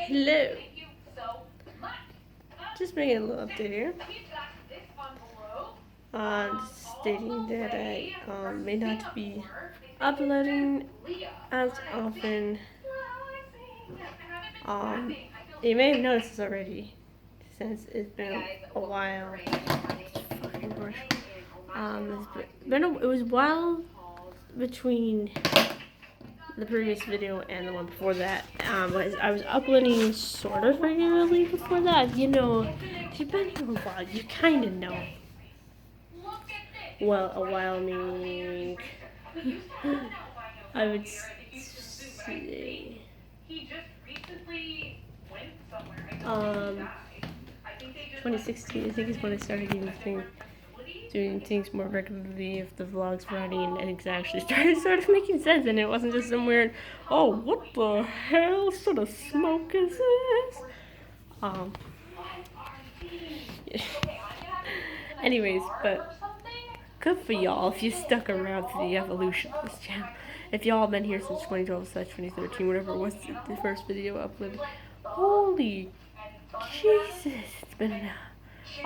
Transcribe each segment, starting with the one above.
Hello. Just making a little update here. Stating that I may not be uploading as often. You may have noticed this already, since it's been a while. It was a while between the previous video and the one before that. I was uploading sort of regularly before that. You know, if you've been here a while, you kind of know. Well, a while meaning I would say 2016. I think is when I started doing things more regularly, if the vlogs were running and it actually started sort of making sense, and it wasn't just some weird, oh, what the hell sort of smoke is this? Anyways, but good for y'all if you stuck around for the evolution of this channel. If y'all have been here since 2012/2013, whatever was the first video uploaded. Holy Jesus, it's been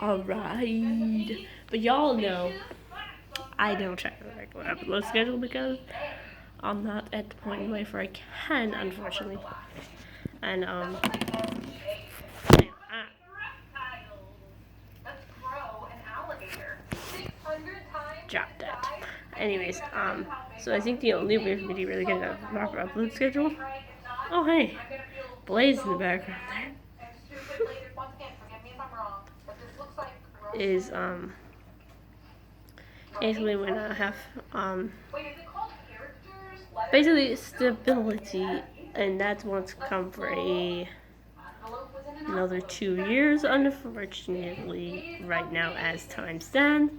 a ride. But y'all know I don't check the regular upload schedule because I'm not at the point in life where I can, unfortunately. And drop that. Anyways, so I think the only way for me to really get a proper upload schedule. Oh hey, Blaze in the background there. Is basically when I have basically stability, and that's what's come for another 2 years, unfortunately, right now as time stands.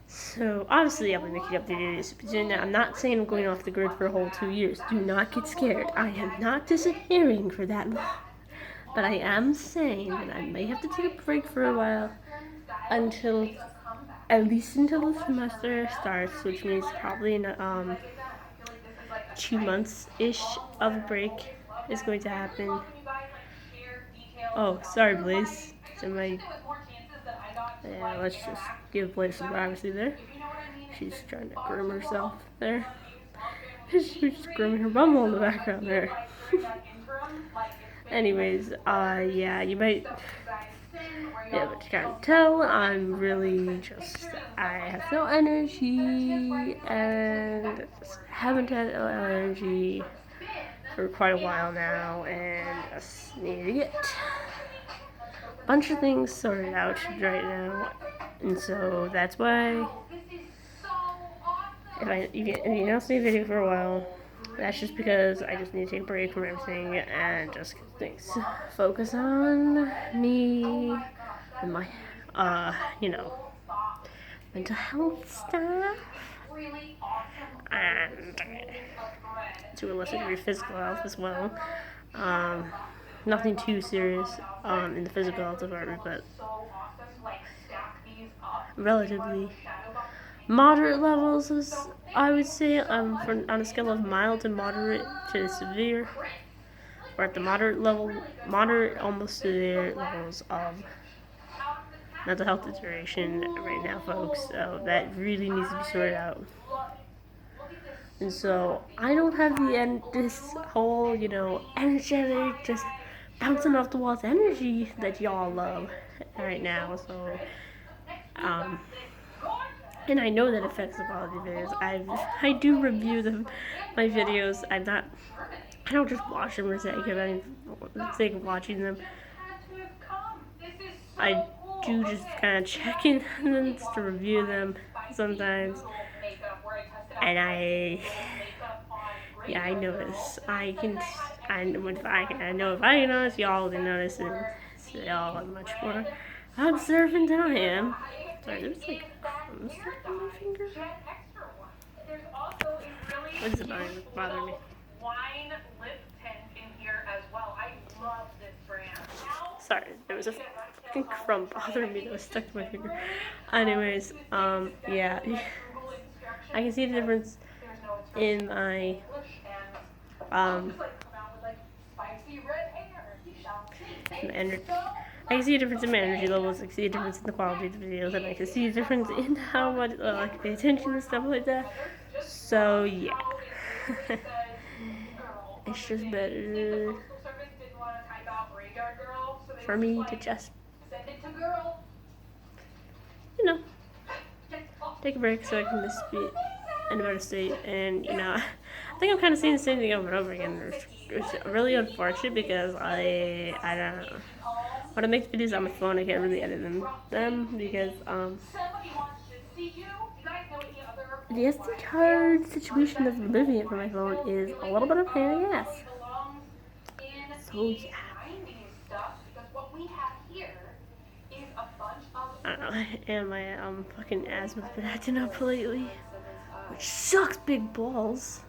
So obviously I'll be making updated videos. I'm not saying I'm going off the grid for a whole 2 years. Do not get scared. I am not disappearing for that long. But I am saying that I may have to take a break for a while until, at least until the semester starts, which means probably in 2 months-ish of a break is going to happen. Oh, sorry, Blaze. Yeah, let's just give Blaze some privacy there. She's trying to groom herself there. She's just grooming her bumhole in the background there. Anyways, yeah, you might be able to kind of tell I'm really just, I have no energy and haven't had energy for quite a while now, and just need to get a bunch of things sorted out right now. And so that's why if you don't see a video for a while, that's just because I just need to take a break from everything and just get things. Focus on me and my, mental health stuff. And to a lesser degree, physical health as well. Nothing too serious in the physical health department, but relatively moderate levels, as I would say, on a scale of mild to moderate to severe. We're at the moderate, almost severe levels of mental health deterioration right now, folks. So that really needs to be sorted out. And so I don't have this whole, energetic, just bouncing off the walls energy that y'all love right now. So, and I know that affects the quality of videos. I do review my videos. I don't just watch them for the sake of watching them. I do just kind of check in on them just to review them sometimes. And I notice. I know if I notice, y'all will notice, and so y'all are much more observant than I am. Sorry, there's like crumbs on my finger. What is it bothering me? Sorry, there was a fucking crumb bothering me that was stuck to my finger. Anyways, yeah. I can see the difference in my in my energy. I can see a difference in my energy levels. I can see a difference in the quality of the videos, and I can see a difference in how much I like to pay attention and stuff like that. So yeah, it's just better for me to just, you know, take a break so I can just be in a better state. And you know, I think I'm kind of saying the same thing over and over again. It's really unfortunate because I don't know. When I make videos on my phone, I can't really edit them because the SD card situation of removing it from my phone is a little bit of a pain in the ass. So yeah. I don't know, and my fucking asthma's been acting up lately, which sucks big balls.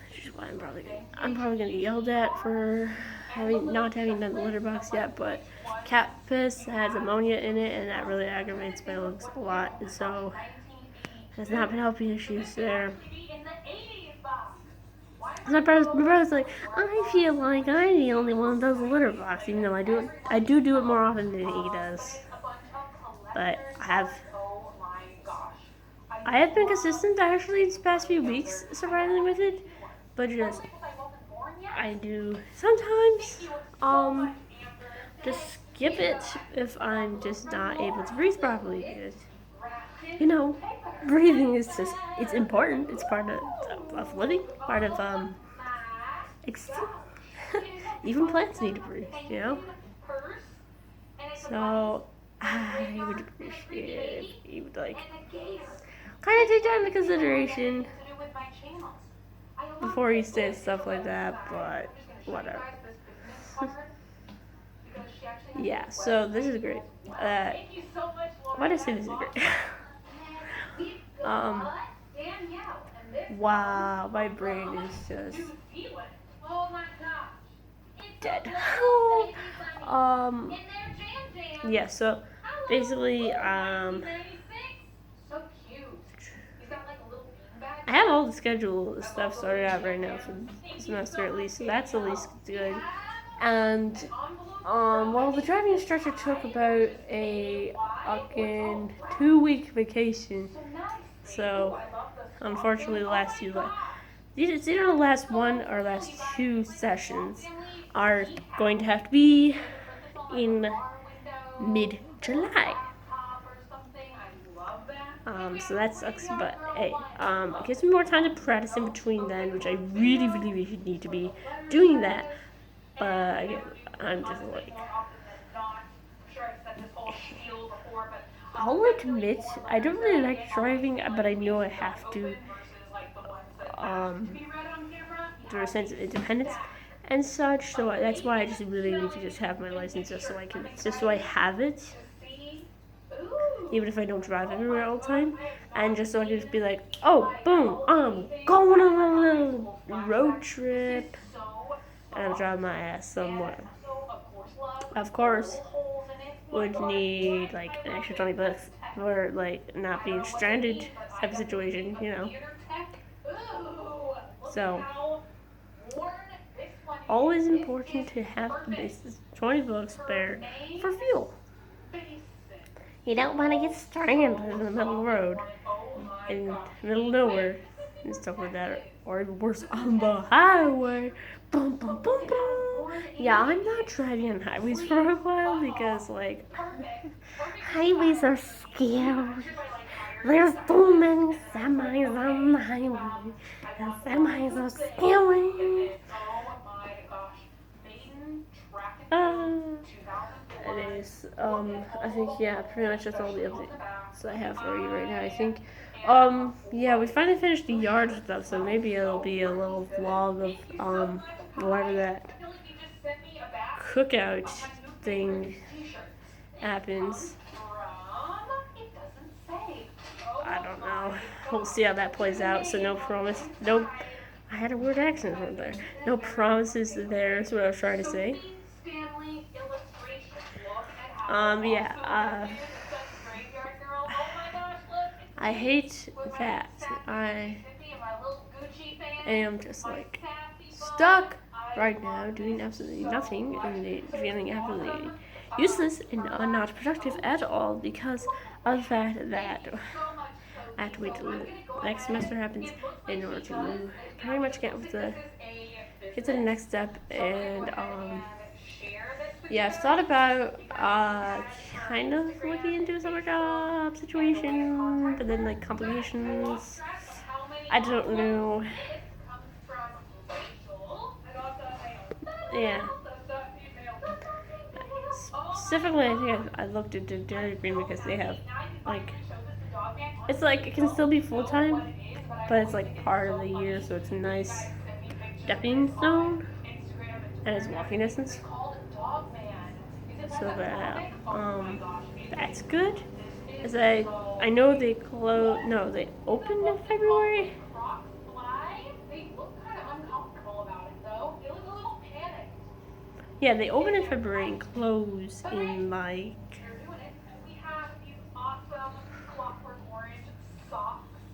Which is why I'm probably gonna get yelled at for not having done the litter box yet. But cat piss has ammonia in it, and that really aggravates my lungs a lot. And so has not been helping issues there. My brother's like, I feel like I'm the only one that does the litter box, even though I do it more often than he does. But I have been consistent actually these past few weeks, surprisingly with it. But just I do sometimes just skip it if I'm just not able to breathe properly because you know, breathing is just, it's important. It's part of living, part of even plants need to breathe, you know? So I would appreciate if you would like kind of take that into consideration before you say stuff like that, but whatever. Yeah, so this is great. Why did I say this is great? Wow, my brain is just dead. Yeah, so basically, I have all the schedule stuff sorted out right now for the semester at least, so that's at least good. And well, the driving instructor took about a fucking 2-week vacation, so unfortunately, either the last one or last 2 sessions are going to have to be in mid-July. So that sucks, but hey, it gives me more time to practice in between then, which I really, really, really need to be doing that. But again, I'm just like, I'll admit, I don't really like driving, but I know I have to, through a sense of independence and such. So that's why I just really need to just have my license just so I have it. Even if I don't drive everywhere all the time, and just so I can just be like, oh, boom, I'm going on a little road trip, and I'm driving my ass somewhere. Of course, would need like an extra $20 for like not being stranded type of situation, you know. So, always important to have the basis $20 spare for fuel. You don't want to get stranded in the middle of the road, in the middle of nowhere, and stuff like that. Or even worse, on the highway. Boom, boom, boom, boom. Yeah, I'm not driving on highways for a while because, like, highways are scary. There's too many semis on the highway, and semis are scary. Anyways, I think, yeah, pretty much that's all the updates I have for you right now, I think. Yeah, we finally finished the yard stuff, so maybe it'll be a little vlog of, whatever that cookout thing happens. I don't know. We'll see how that plays out, so no promise. No, I had a weird accent right there. No promises there is what I was trying to say. Yeah, I hate that I am just like stuck right now doing absolutely nothing and feeling absolutely useless and not productive at all because of the fact that I have to wait till next semester happens in order to pretty much get to the next step. And yeah, I've thought about kind of looking into a summer job situation, but then like complications. I don't know. Yeah. Specifically, I think I looked into Dairy Queen because they have like it's like it can still be full time, but it's like part of the year, so it's a nice stepping stone and it's walking distance. So that's good. As I know they they opened in February. Yeah, they open in February and close in like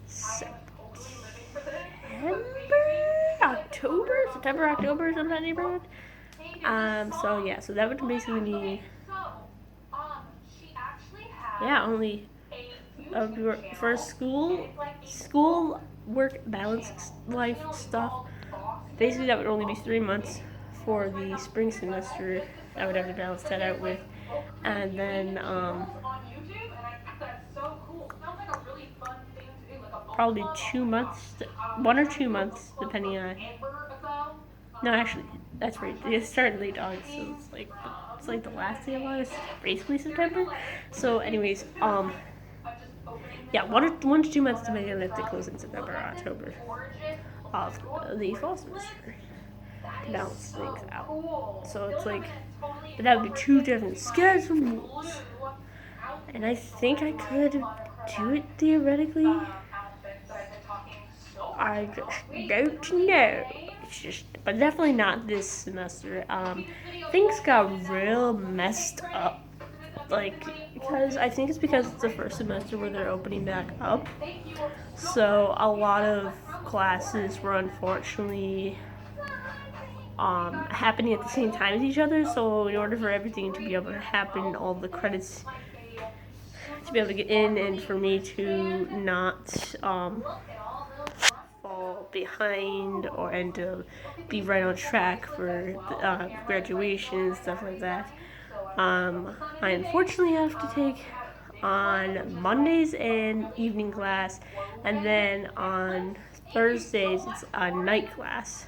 September, October, something that neighborhood. So yeah, so that would basically mean only for school work balance life stuff. Basically, that would only be 3 months for the spring semester. I would have to balance that out with, and then probably 2 months, 1 or 2 months, depending on. No, actually, that's right. It started late August, so it's like the last day of August, basically September. So, anyways, yeah, 1 to 2 months to make it if they close in September or October of the fall semester to balance things out. So it's like, but that would be two different schedules, and I think I could do it theoretically. I just don't know. It's just, but definitely not this semester. Things got real messed up. Like, because I think it's because it's the first semester where they're opening back up. So a lot of classes were unfortunately happening at the same time as each other. So in order for everything to be able to happen, all the credits to be able to get in, and for me to not fall behind and to be right on track for graduation and stuff like that. I unfortunately have to take on Mondays an evening class, and then on Thursdays it's a night class,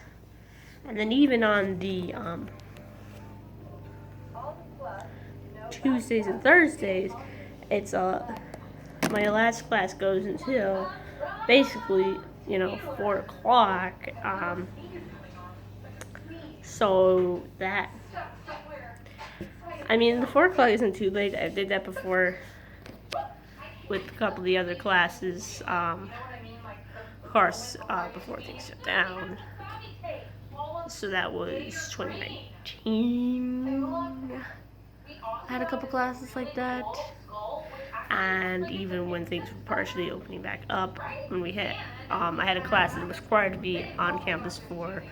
and then even on the Tuesdays and Thursdays, it's my last class goes until basically 4 o'clock. So that, I mean, the 4 o'clock isn't too late. I did that before with a couple of the other classes. Of course, before things shut down. So that was 2019. I had a couple classes like that. And even when things were partially opening back up, when we hit, I had a class that was required to be on campus for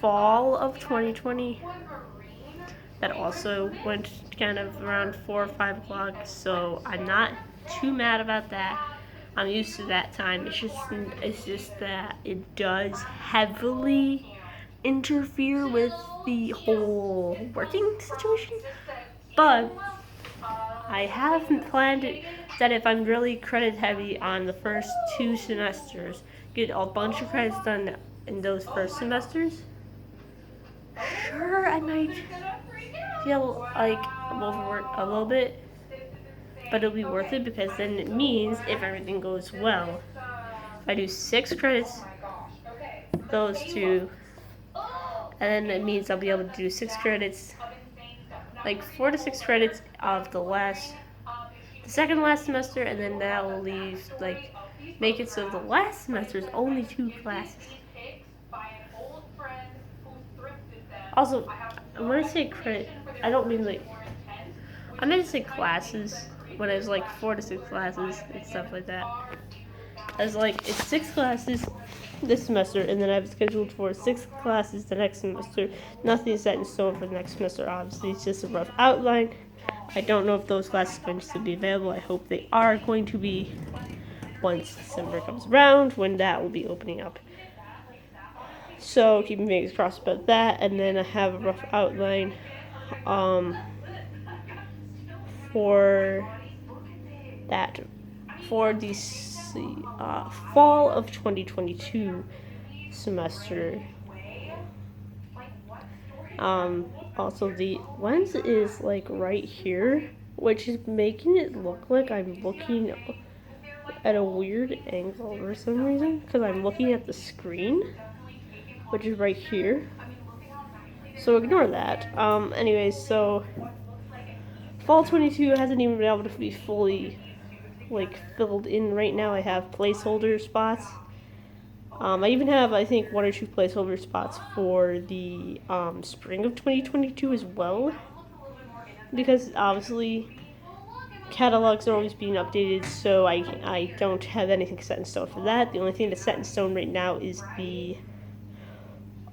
fall of 2020. That also went kind of around 4 or 5 o'clock, so I'm not too mad about that. I'm used to that time. It's just that it does heavily interfere with the whole working situation. But I haven't planned it that if I'm really credit heavy on the first 2 semesters, get a bunch of credits done in those first semesters. Sure, I might feel like I'm overworked a little bit, but it'll be worth it because then it means if everything goes well, if I do 6 credits, those 2, and then it means I'll be able to do 6 credits, like 4 to 6 credits of the second last semester, and then that will leave make it so the last semester is only 2 classes. Also, when I say credit, I don't mean I meant to say classes when it's 4 to 6 classes and stuff like that. It's 6 classes this semester, and then I've scheduled for 6 classes the next semester. Nothing is set in stone for the next semester, obviously. It's just a rough outline. I don't know if those classes are going to still be available. I hope they are going to be once December comes around, when that will be opening up. So keep my fingers crossed about that. And then I have a rough outline for that for the fall of 2022 semester. Also, the lens is like right here, which is making it look like I'm looking at a weird angle for some reason, because I'm looking at the screen, which is right here. So ignore that. Anyways, so fall 22 hasn't even been able to be fully filled in right now. I have placeholder spots. I even have, I think, 1 or 2 placeholder spots for the spring of 2022 as well, because obviously catalogs are always being updated, so I don't have anything set in stone for that. The only thing that's set in stone right now is the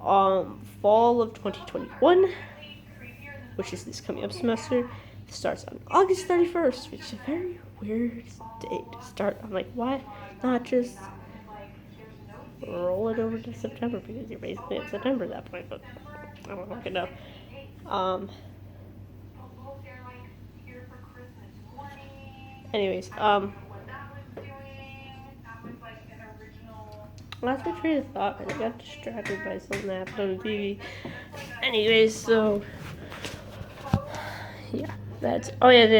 fall of 2021, which is this coming up semester. It starts on August 31st, which is a very weird date to start. I'm like, why not just roll it over to September, because you're basically in September at that point, but I don't fucking know. Anyways, lost my train of thought, and I got distracted by something that happened on the TV. Anyways, so yeah, that's August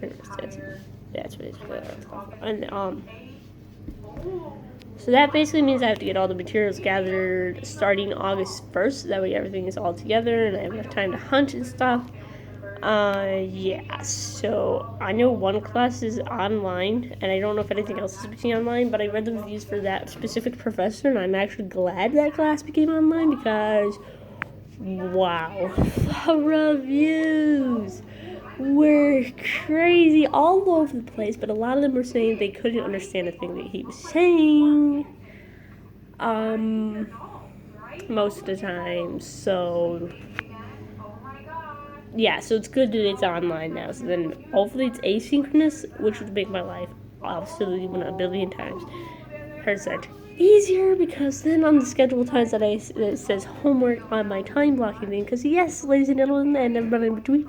31st. That's basically what it's called. And so that basically means I have to get all the materials gathered starting August 1st. That way everything is all together and I have enough time to hunt and stuff. So I know one class is online, and I don't know if anything else is becoming online, but I read the reviews for that specific professor, and I'm actually glad that class became online, because wow, the reviews were crazy all over the place, but a lot of them were saying they couldn't understand a thing that he was saying most of the time. So yeah, so it's good that it's online now. So then hopefully it's asynchronous, which would make my life absolutely 1,000,000,000 times easier, because then on the scheduled times that it says homework on my time blocking thing, because yes, ladies and gentlemen, and everybody in between,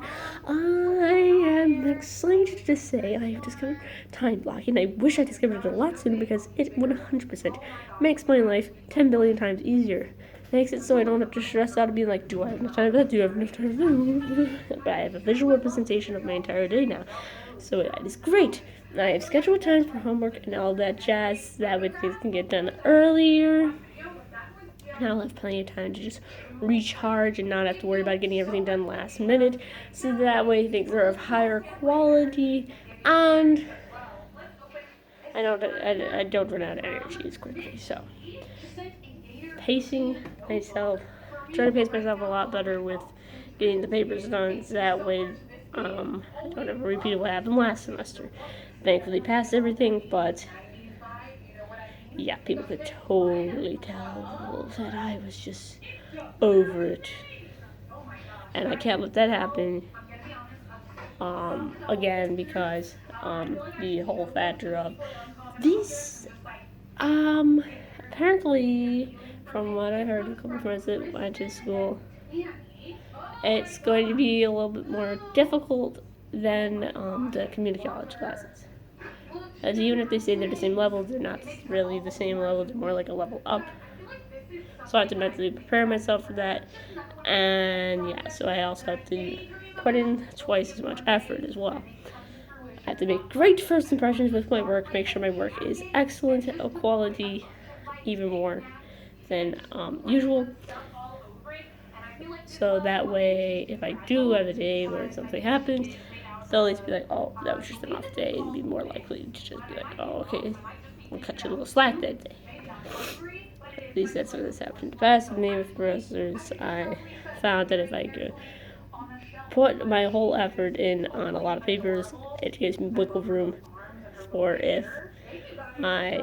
I am excited to say I have discovered time blocking. I wish I discovered it a lot sooner, because it 100% makes my life 10,000,000,000 times easier. Makes it so I don't have to stress out and be like, do I have enough time for that? Do I have enough time for that? But I have a visual representation of my entire day now. So that is great. I have scheduled times for homework and all that jazz. That way things can get done earlier. And I'll have plenty of time to just recharge and not have to worry about getting everything done last minute. So that way things are of higher quality, and I don't run out of energy as quickly. So pacing myself, trying to pace myself a lot better with getting the papers done, so that way I don't ever repeat what happened last semester. Thankfully passed everything, but yeah, people could totally tell that I was just over it, and I can't let that happen again, because the whole factor of these apparently, from what I heard, a couple of friends that went to school, it's going to be a little bit more difficult than the community college classes. As even if they say they're the same level, they're not really the same level, they're more like a level up. So I have to mentally prepare myself for that. And yeah, so I also have to put in twice as much effort as well. I have to make great first impressions with my work, make sure my work is excellent quality, even more than usual. So that way, if I do have a day where something happens, they'll at least be like, oh, that was just an off day, and be more likely to just be like, oh, okay, we'll cut you a little slack that day. At least that's what has happened in the past with me with professors. I found that if I could put my whole effort in on a lot of papers. It gives me wiggle room for if I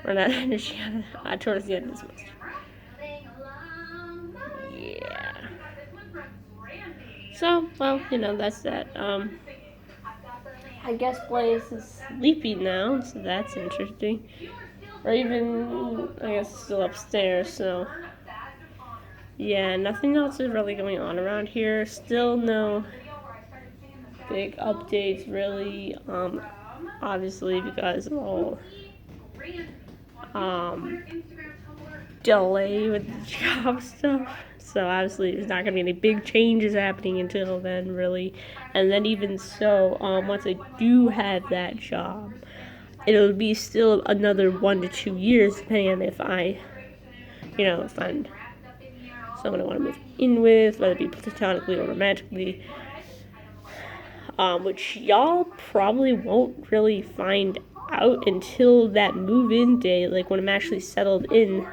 run out of energy towards the end of the semester. Yeah. So, well, that's that. I guess Blaze is sleeping now, so that's interesting. Raven, I guess, is still upstairs, so yeah, nothing else is really going on around here. Still no big updates, really. Obviously, because of all delay with the job stuff. So obviously there's not going to be any big changes happening until then, really. And then even so, once I do have that job, it'll be still another 1 to 2 years, depending on if I, find someone I want to move in with, whether it be platonically or romantically. Which y'all probably won't really find out until that move-in day, like when I'm actually settled in,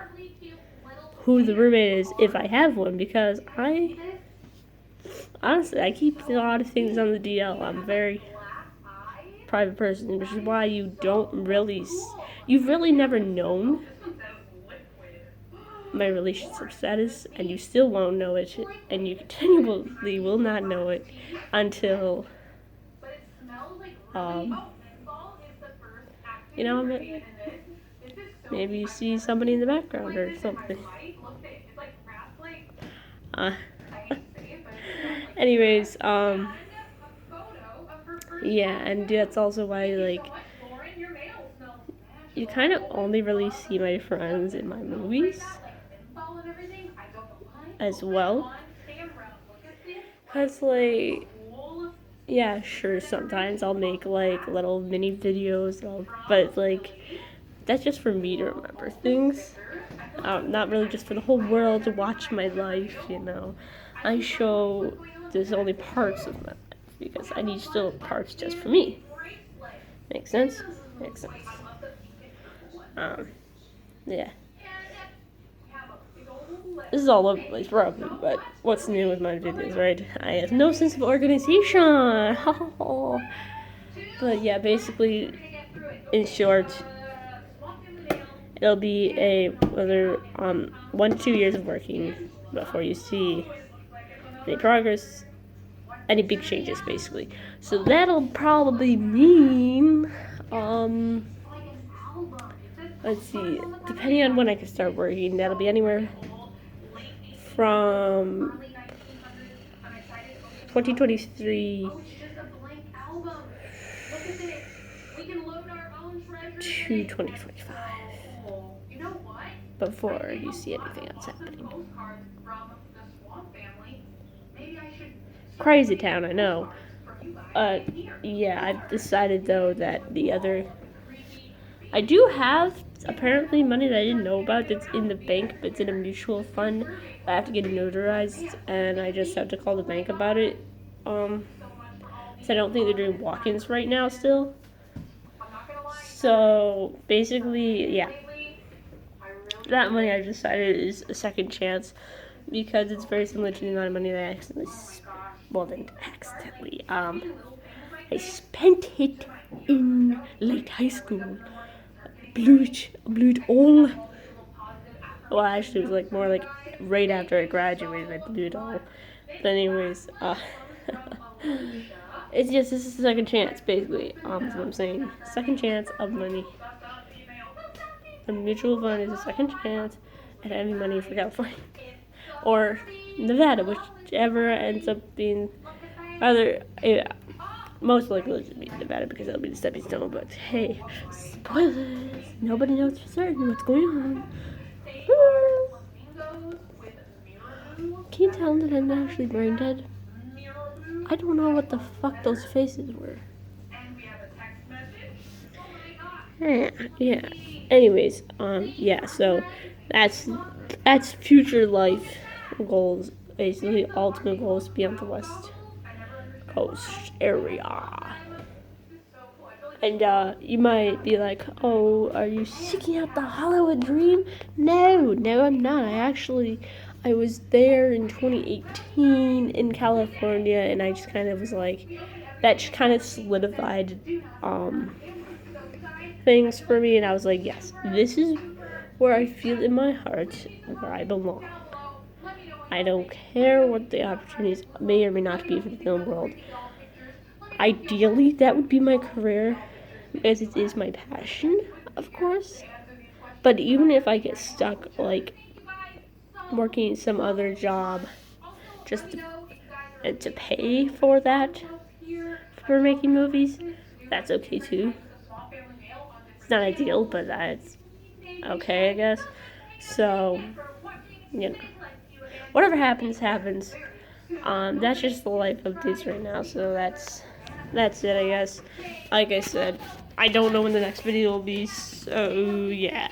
who the roommate is, if I have one, because honestly, I keep a lot of things on the DL. I'm a very private person, which is why you've really never known my relationship status, and you still won't know it, and you continually will not know it until, maybe you see somebody in the background or something. Anyways, yeah, and that's also why, you kind of only really see my friends in my movies as well. Because, yeah, sure, sometimes I'll make, little mini videos, but, that's just for me to remember things. Not really just for the whole world to watch my life, I show there's only parts of my life, because I need still parts just for me. Makes sense? Makes sense. Yeah. This is all over the place, probably, but what's new with my videos, right? I have no sense of organization. But yeah, basically, in short, it'll be another 1 to 2 years of working before you see any progress, any big changes, basically. So that'll probably mean, let's see, depending on when I can start working, that'll be anywhere from 2023 to 2025 before you see anything else happening. Crazy town, I know. Yeah, I've decided though that I do have apparently money that I didn't know about that's in the bank, but it's in a mutual fund. I have to get it notarized, and I just have to call the bank about it. So I don't think they're doing walk-ins right now still. So basically, yeah, that money I decided is a second chance, because it's very similar to the amount of money that I accidentally, I spent it in late high school. Blew it all. Well, actually, it was more right after I graduated, I blew it all. But anyways, it's just, this is a second chance, basically. That's what I'm saying. Second chance of money. The mutual fund is a second chance at having money for California. Or Nevada, whichever ends up being, most likely it'll be Nevada, because that'll be the stepping stone, but hey, spoilers! Nobody knows for certain what's going on. Can you tell that I'm actually brain dead? I don't know what the fuck those faces were. Yeah. Anyways, yeah, so that's future life goals, basically. Ultimate goals to be on the West Coast area. And you might be like, oh, are you seeking out the Hollywood dream? No, I'm not. I was there in 2018 in California, and I just kind of was like, that just kind of solidified things for me, and I was like, yes, this is where I feel in my heart where I belong. I don't care what the opportunities may or may not be for the film world. Ideally, that would be my career, as it is my passion, of course. But even if I get stuck, like, working some other job just to pay for that, for making movies, that's okay too. It's not ideal, but that's okay, I guess. So, you know, whatever happens, happens. That's just the life updates right now, so that's it, I guess. Like I said, I don't know when the next video will be, so yeah.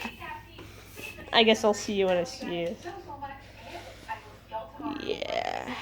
I guess I'll see you when I see you. Yeah.